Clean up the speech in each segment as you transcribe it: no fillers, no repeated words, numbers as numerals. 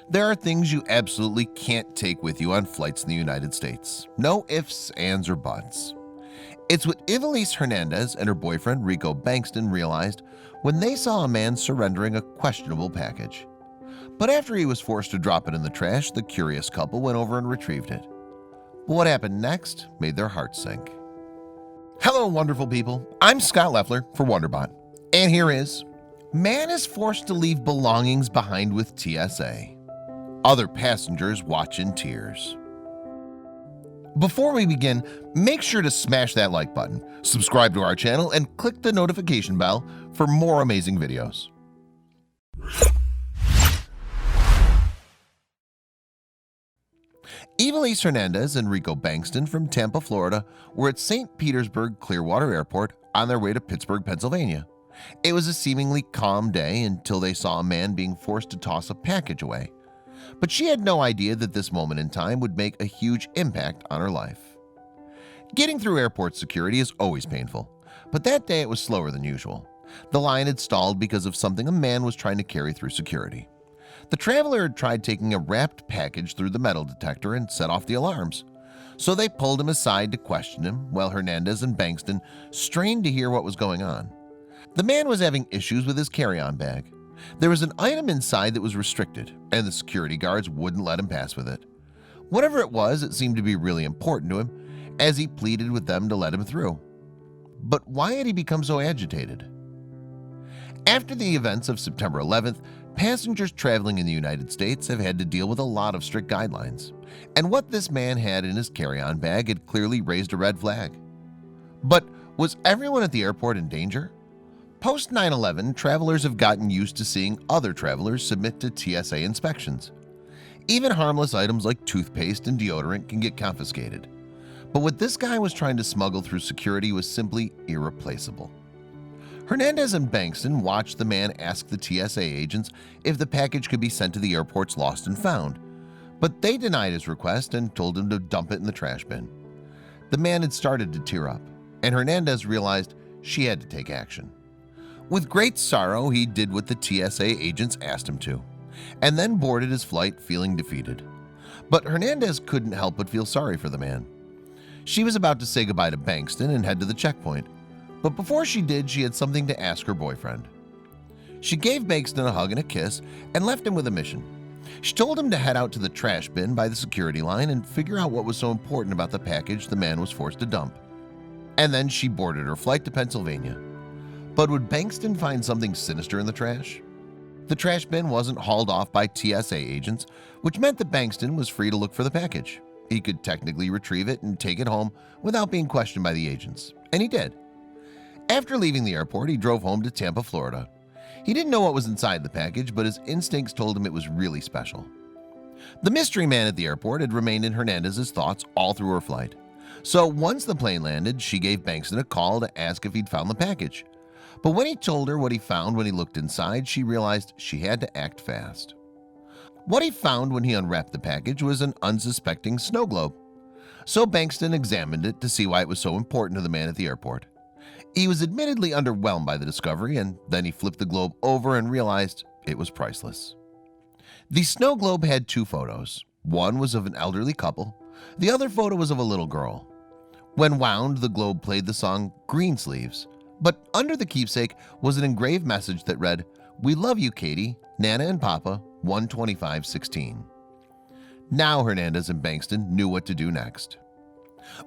There are things you absolutely can't take with you on flights in the United States. No ifs, ands, or buts. It's what Ivelise Hernandez and her boyfriend Rico Bankston realized when they saw a man surrendering a questionable package. But after he was forced to drop it in the trash, the curious couple went over and retrieved it. But what happened next made their hearts sink. Hello, wonderful people. I'm Scott Leffler for WonderBot. And here is Man is forced to leave belongings behind with TSA. Other passengers watch in tears. Before we begin, make sure to smash that like button, subscribe to our channel, and click the notification bell for more amazing videos. Ivelise Hernandez and Rico Bankston from Tampa, Florida were at St. Petersburg Clearwater Airport on their way to Pittsburgh, Pennsylvania. It was a seemingly calm day until they saw a man being forced to toss a package away. But she had no idea that this moment in time would make a huge impact on her life. Getting through airport security is always painful, but that day it was slower than usual. The line had stalled because of something a man was trying to carry through security. The traveler had tried taking a wrapped package through the metal detector and set off the alarms. So they pulled him aside to question him while Hernandez and Bankston strained to hear what was going on. The man was having issues with his carry-on bag. There was an item inside that was restricted, and the security guards wouldn't let him pass with it. Whatever it was, it seemed to be really important to him, as he pleaded with them to let him through. But why had he become so agitated? After the events of September 11th, passengers traveling in the United States have had to deal with a lot of strict guidelines, and what this man had in his carry-on bag had clearly raised a red flag. But was everyone at the airport in danger? Post 9/11, travelers have gotten used to seeing other travelers submit to TSA inspections. Even harmless items like toothpaste and deodorant can get confiscated. But what this guy was trying to smuggle through security was simply irreplaceable. Hernandez and Bankston watched the man ask the TSA agents if the package could be sent to the airport's lost and found, but they denied his request and told him to dump it in the trash bin. The man had started to tear up, and Hernandez realized she had to take action. With great sorrow, he did what the TSA agents asked him to, and then boarded his flight feeling defeated. But Hernandez couldn't help but feel sorry for the man. She was about to say goodbye to Bankston and head to the checkpoint, but before she did, she had something to ask her boyfriend. She gave Bankston a hug and a kiss and left him with a mission. She told him to head out to the trash bin by the security line and figure out what was so important about the package the man was forced to dump. And then she boarded her flight to Pennsylvania. But would Bankston find something sinister in the trash? The trash bin wasn't hauled off by TSA agents, which meant that Bankston was free to look for the package. He could technically retrieve it and take it home without being questioned by the agents, and he did. After leaving the airport, he drove home to Tampa, Florida. He didn't know what was inside the package, but his instincts told him it was really special. The mystery man at the airport had remained in Hernandez's thoughts all through her flight. So once the plane landed, she gave Bankston a call to ask if he'd found the package. But when he told her what he found when he looked inside, she realized she had to act fast. What he found when he unwrapped the package was an unsuspecting snow globe. So Bankston examined it to see why it was so important to the man at the airport. He was admittedly underwhelmed by the discovery, and then he flipped the globe over and realized it was priceless. The snow globe had two photos. One was of an elderly couple. The other photo was of a little girl. When wound, the globe played the song Greensleeves. But under the keepsake was an engraved message that read, "We love you, Katie, Nana and Papa, 12516. Now Hernandez and Bankston knew what to do next.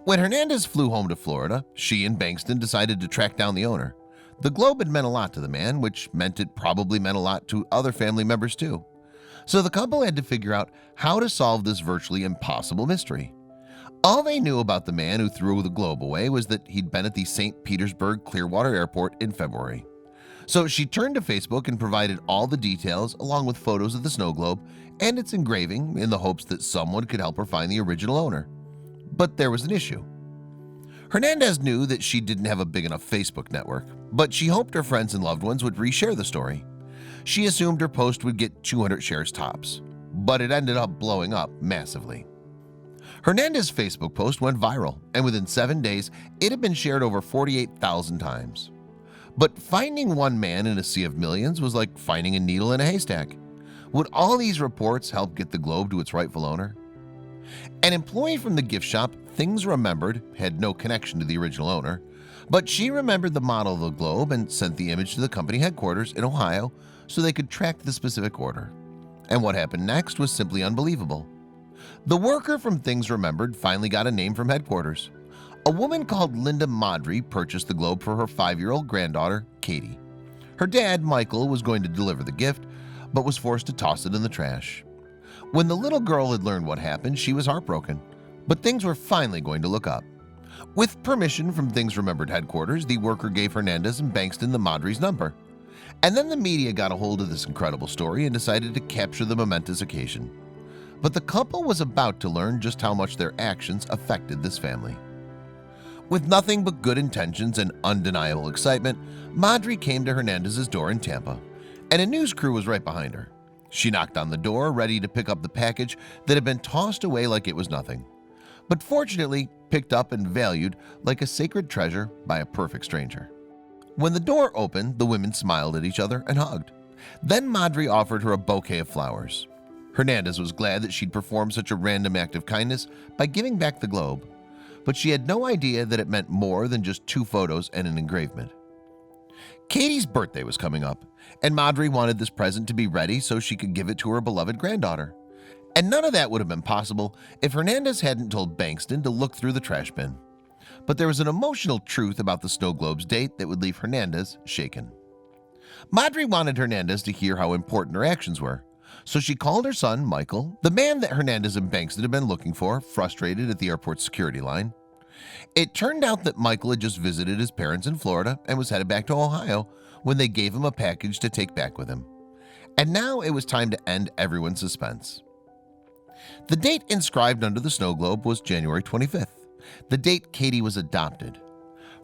When Hernandez flew home to Florida, she and Bankston decided to track down the owner. The globe had meant a lot to the man, which meant it probably meant a lot to other family members too. So the couple had to figure out how to solve this virtually impossible mystery. All they knew about the man who threw the globe away was that he'd been at the St. Petersburg Clearwater Airport in February. So she turned to Facebook and provided all the details along with photos of the snow globe and its engraving in the hopes that someone could help her find the original owner. But there was an issue. Hernandez knew that she didn't have a big enough Facebook network, but she hoped her friends and loved ones would reshare the story. She assumed her post would get 200 shares tops, but it ended up blowing up massively. Hernandez's Facebook post went viral, and within 7 days, it had been shared over 48,000 times. But finding one man in a sea of millions was like finding a needle in a haystack. Would all these reports help get the globe to its rightful owner? An employee from the gift shop Things Remembered had no connection to the original owner, but she remembered the model of the globe and sent the image to the company headquarters in Ohio so they could track the specific order. And what happened next was simply unbelievable. The worker from Things Remembered finally got a name from headquarters. A woman called Linda Madry purchased the globe for her 5-year-old granddaughter, Katie. Her dad, Michael, was going to deliver the gift, but was forced to toss it in the trash. When the little girl had learned what happened, she was heartbroken, but things were finally going to look up. With permission from Things Remembered headquarters, the worker gave Hernandez and Bankston the Madry's number. And then the media got a hold of this incredible story and decided to capture the momentous occasion. But the couple was about to learn just how much their actions affected this family. With nothing but good intentions and undeniable excitement, Madry came to Hernandez's door in Tampa, and a news crew was right behind her. She knocked on the door, ready to pick up the package that had been tossed away like it was nothing, but fortunately picked up and valued like a sacred treasure by a perfect stranger. When the door opened, the women smiled at each other and hugged. Then Madry offered her a bouquet of flowers. Hernandez was glad that she'd performed such a random act of kindness by giving back the globe, but she had no idea that it meant more than just 2 photos and an engravement. Katie's birthday was coming up, and Madry wanted this present to be ready so she could give it to her beloved granddaughter. And none of that would have been possible if Hernandez hadn't told Bankston to look through the trash bin. But there was an emotional truth about the snow globe's date that would leave Hernandez shaken. Madry wanted Hernandez to hear how important her actions were, so she called her son, Michael, the man that Hernandez and Bankston had been looking for, frustrated at the airport security line. It turned out that Michael had just visited his parents in Florida and was headed back to Ohio when they gave him a package to take back with him. And now it was time to end everyone's suspense. The date inscribed under the snow globe was January 25th, the date Katie was adopted.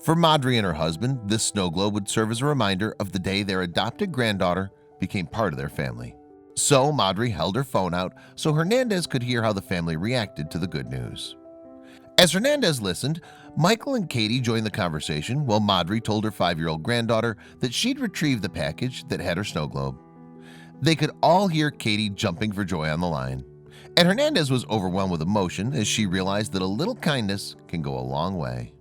For Madry and her husband, this snow globe would serve as a reminder of the day their adopted granddaughter became part of their family. So Madry held her phone out so Hernandez could hear how the family reacted to the good news. As Hernandez listened, Michael and Katie joined the conversation while Madry told her 5-year-old granddaughter that she'd retrieved the package that had her snow globe. They could all hear Katie jumping for joy on the line, and Hernandez was overwhelmed with emotion as she realized that a little kindness can go a long way.